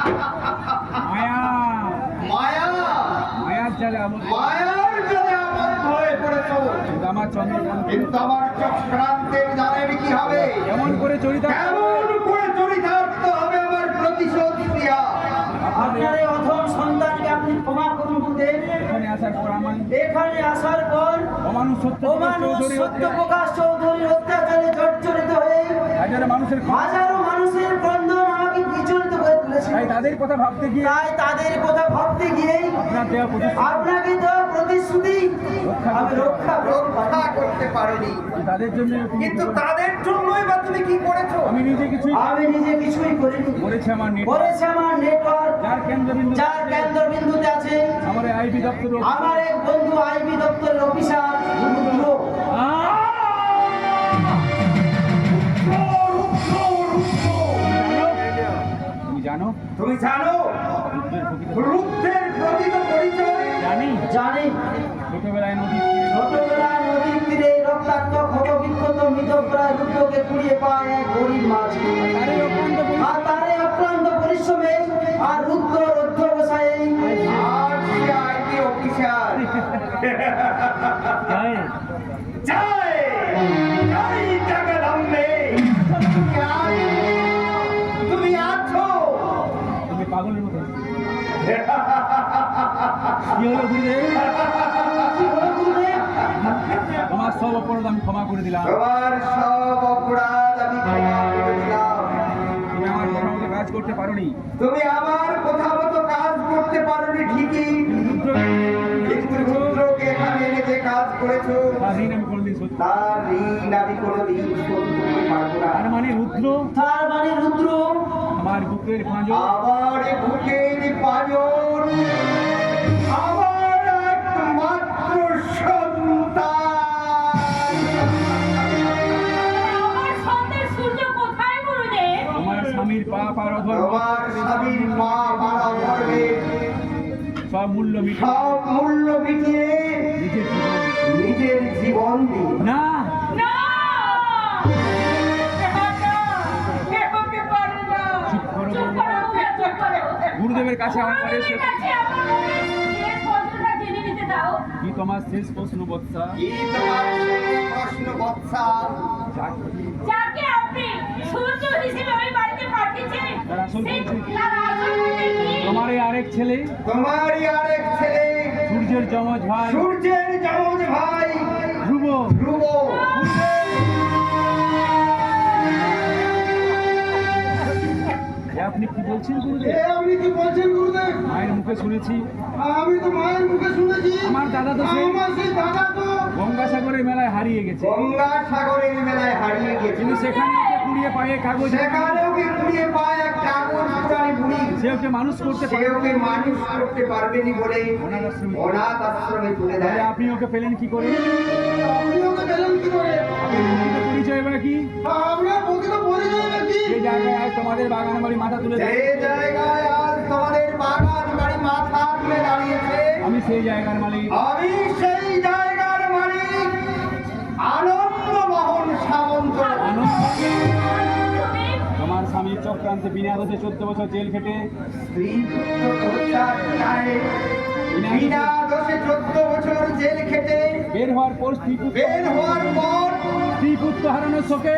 মায়া মায়া মায়ার জালে আবদ্ধ মায়ার জালে আবদ্ধ হয়ে পড়েছো। কিন্তু আমার চন্দ্রকান্ত কিন্তু আমার চক্রান্তের জালের কি হবে? কেমন করে চরিতার্থ কেমন করে চরিতার্থ হবে আমার প্রতিশোধ ক্রিয়া? আপনার এই অধম সন্তানকে আপনি ক্ষমা করুন গুরুদেব। এখানে আসার পর আমার এখানে আসার পর অমানুষ সত্যপ্রকাশ চৌধুরীর অত্যাচারে জর্জরিত হয়ে হাজারো মানুষের হাজারো মানুষের ক্রন্দন আমাকে বিচলিত করে তুলেছে। তাই তাদের কথা ভাবতে গিয়ে তাদের কথা ভাবতে গিয়েই আপনার দেওয়া প্রতিশ্রুতি আপনাকে দেওয়া প্রতিশ্রুতি আমি রক্ষা করতে পারিনি। তাদের জন্য কিন্তু তাদের জন্যই বা তুমি কি করেছো? আমি নিজে কিছুই করিনি। করেছে আমার করেছে আমার নেটওয়ার্ক, যার কেন্দ্রবিন্দুতে আছে আমার আইবি দপ্তর আমার এক বন্ধু আইবি দপ্তরের অফিসার রুদ্র। তুমি জানো রুদ্রের প্রকৃত পরিচয়? জানি ছোটবেলায় নদীর তীরে রক্তাক্ত ক্ষতবিক্ষত মৃতপ্রায় রুদ্রকে কুড়িয়ে পায় এক গরিব মাঝি। আর তারে অক্লান্ত পরিশ্রমে আর রুদ্র অধ্যবসায়ে আর সে আইটি অফিসার। জয় জয় জগদম্বে। তুমি আছো। তুমি পাগলের মতো কি হলো গুরুদেব? তোমার সব অপরাধ আমি ক্ষমা করে দিলাম। তোমার সব অপরাধ আমি ক্ষমা করে দিলাম। তুমি আমার কথা মতো কাজ করতে পারোনি। তুমি আমার কথা মতো কাজ করতে পারোনি ঠিকই, কিন্তু রুদ্রকে এখানে এনে যে কাজ করেছো তার ঋণ আমি কোনোদিন শোধ তার ঋণ আমি কোনোদিন শোধ করতে পারবো না। তার মানে রুদ্র আমার বুকের পাঁজর, আমার বুকের পাঁজর, আমার একমাত্র সন্তান। আমার স্বামীর পাপ আর অধর্ম, তোমার স্বামীর মা মারা ধরবে সব মূল্য মিটিয়ে নিজের জীবন দিই। না গুরুদেবের কাছে আমার কি তোমার শেষ প্রশ্ন বৎসা? কি তোমার প্রশ্ন বৎসা? যাকে আপনি সূর্য হিসেবে ওই বাড়িতে পাঠিয়েছেন, তার আসল পরিচয় কি? তার আসল পরিচয় কি? তোমারই আরেক ছেলে, তোমারই আরেক ছেলে, সূর্যের যমজ ভাই ধ্রুব। আপনি কি বলছেন গুরুদেব? আপনি কি বলছেন গুরুদেব? মায়ের মুখে শুনেছি, আমি তো মায়ের মুখে শুনেছি আমার দাদা তো গঙ্গাসাগরের মেলায় হারিয়ে গেছে। গঙ্গাসাগরের মেলায় হারিয়ে গেছে। কিন্তু সেখানে ওকে কুড়িয়ে পায়ে কাগজ, সেখানেও কি কুড়িয়ে পায় এক কাগজ পুরানি বুড়ি। সে ওকে মানুষ করতে সে ওকে মানুষ করতে পারবেনি বলে অনাথ আশ্রমে তুলে দেয়। আপনি ওকে পেলেন কি করে? আপনি ওকে পেলেন কি করে? পরিচয় বা কি? আপনার প্রকৃত পরিচয় কি? যে জায়গায় আজ তোমাদের বাগান বাড়ি মাথা তুলে যে জায়গায় আজ তোমাদের বাগান বাড়ি মাথা তুলে দাঁড়িয়েছে, আমি সেই জায়গার মালিক। আমি সেই জায়গার মালিক আনন্দমোহন সামন্ত। তোমার স্বামী চক্রান্তে বিনা দোষে 14 বছর জেল খেটে বিনা দোষে 14 বছর জেল খেটে বের হওয়ার পর স্ত্রী পুত্র হারানোর শোকে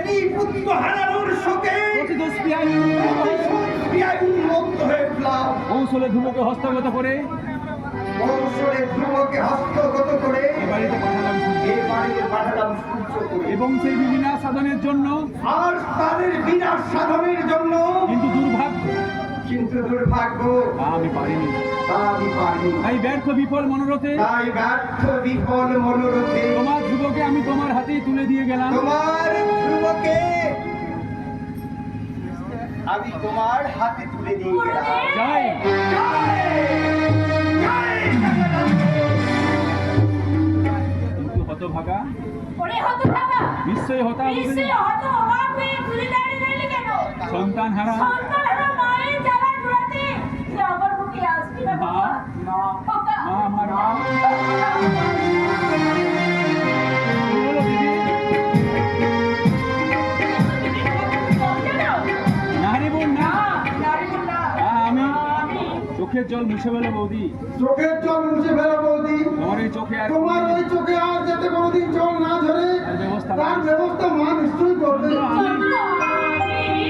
উন্মুক্ত হয়ে উঠলাম। কৌশলে ধ্রুবকে হস্তগত করে এ বাড়িতে পাঠালাম সূর্য। এবং সেই বিনাশ সাধনের জন্য, আর তাদের বিনাশ সাধনের জন্য কিন্তু দুর্ভাগ্য আমি পারিনি। তাই ব্যর্থ বিফল মনোরথে তোমার ধ্রুবকে আমি তোমার হাতেই তুলে দিয়ে গেলাম। তোমার ধ্রুবকে আমি তোমার হাতে তুলে দিয়ে গেলাম। জয় কিন্তু হতভাগা, নিশ্চয়ই সন্তান হারা মায়ের জ্বালা জুড়াতে সে আমার বুকে আসবি না বাবা। আমার মা নারী বোন না, আমি চোখের জল মুছে ফেলো বৌদি। চোখের জল মুছে ফেলো বৌদি। তোমার এই চোখে আর তোমার ওই চোখে আর যাতে কোনোদিন জল না ঝরে তার ব্যবস্থা মা নিশ্চয়ই করবে।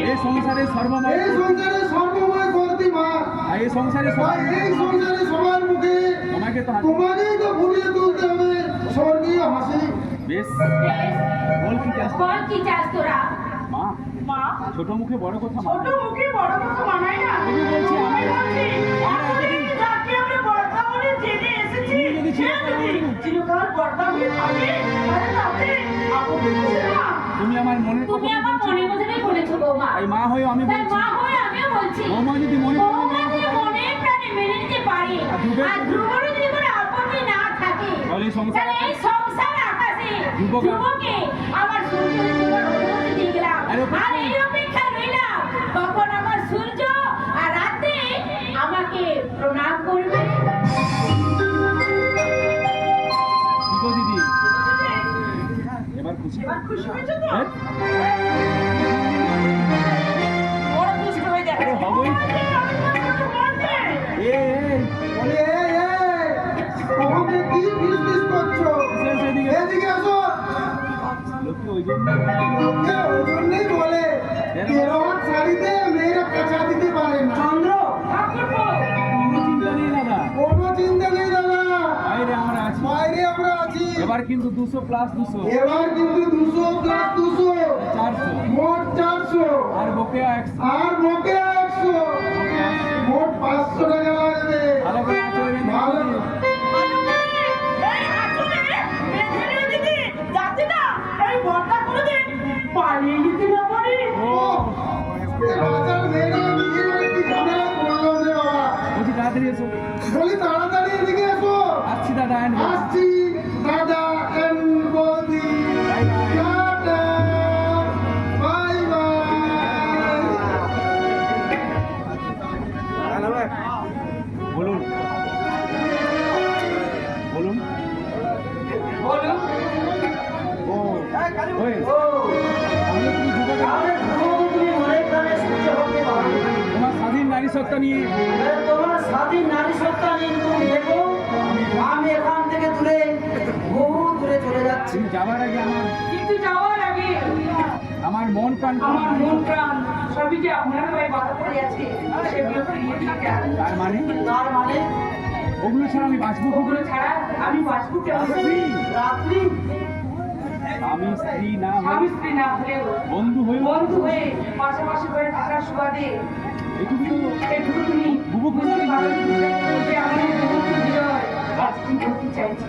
এই সংসারে সর্বময়, এই সংসারে সর্বময় করতি মা। আর এই সংসারে তাই এই সংসারে সবার মুখে তোমাকে তো তোমাকেই তো ফুটিয়ে তুলতে হবে স্বর্গীয় হাসি। বেশ বল কি চাস? বল কি চাস তোরা? মা, মা, ছোট মুখে বড় কথা ছোট মানায়। মুখে বড় কথা মানায় না। আমি বলছি, আমি বলছি, এতদিন যাকে আমরা বর্দা বলে জেনে এসেছি, তুমি যদি সে যদি চিরকাল বর্দা বলে থাকে, তাহলে তাতে আপত্তি কিসের মা? তুমি আমার মনের তুমি কথা আমার মনের কথাটাই বলেছো বৌমা। তাই মা হয়ে আমি তাই বলছি, মা হয়ে আমিও বলছি, বৌমা যদি মনে বৌমা যদি মনে প্রাণে মেনে নিতে পারে, আর ধ্রুবের আর ধ্রুবেরও যদি কোনো আপত্তি না থাকে, তাহলে এই সংসার তাহলে এই সংসার আকাশে ধ্রুবকে- ধ্রুবকে আমার সূর্যের জীবন অনুমতি দিয়ে গেলাম। আর আর এই অপেক্ষা রইলাম কখন আমার সূর্য আর রাতে আমাকে প্রণাম করবে। কি গো দিদি, এবার খুশি? এবার খুশি হয়েছো তো? হ্যাঁ? বড় দুষ্ট হয়ে যাচ্ছে। আরে হবই। এ বলে এই তোমাকে কি বিজনেস করছো? এদিকে এদিকে আসো। লোকে ওই জন্য লোকে ওই জন্যই বলে তেরোহাত শাড়িতে মেয়েরা কাঁচা দিতে পারে না। চন্দ্র, ঠাকুরপো, কোনো চিন্তা নেই দাদা, কোনো চিন্তা নেই দাদা, বাইরে আমরা আছি। বাইরে আমরা আছি। এবার কিন্তু 200 প্লাস 200 এবার কিন্তু 200 প্লাস 200 400 মোট 400 আর বকেয়া 100। আর বকেয়া 100 মোট 500 টাকা লাগবে। ভালো করে চলবে না ভালো। ভালো করে এই হাঁটুতে বেঁধে নিয়ে দিদি, যাতে না এই বর্দা কোনোদিন পালিয়ে যেতে না পারে। ও এই বাজার মেয়েরা নিজে করে কি ঝামেলা করলাম রে বাবা। বলছি তাড়াতাড়ি এসো। বলি তাড়াতাড়ি এদিকে এসো। আসছি দাদা, এন্ড আসছি দাদা এন্ড বৌদি। Bye bye. Tata, bye bye. বলুন বলুন। ও ওই ও তাহলে তুমি যুবক, তাহলে ধ্রুবকে তুমি মনে প্রাণে সূর্য হতে পারো। তোমার স্বাধীন নারী সত্তা নিয়ে এবারে তোমার স্বাধীন নারী সত্তা নিয়ে তুমি দেখো, আমি এখান থেকে দূরে, বহু দূরে চলে যাচ্ছি। তুমি যাবার আগে কিন্তু যাওয়ার আগে আমার মন প্রাণ আমার মন প্রাণ সবই যে আপনার হয়ে বাধা পড়ে আছে, সেগুলো ফিরিয়ে দিয়ে যান। তার মানে তার মানে ওগুলো ছাড়া আমি বাঁচবো কি ওগুলো করে? ছাড়া আমি বাঁচবো কেমন করে? রাত্রি আমি স্ত্রী না স্বামী হয়ে স্ত্রী না হলেও বন্ধু হয়ে বন্ধু হয়ে পাশাপাশি করে থাকার সুবাদে এটুকু তো এটুকু তুমি বুবু বুঝতে পারো যে আমি বিজয় আজ কি করতে চাইছি।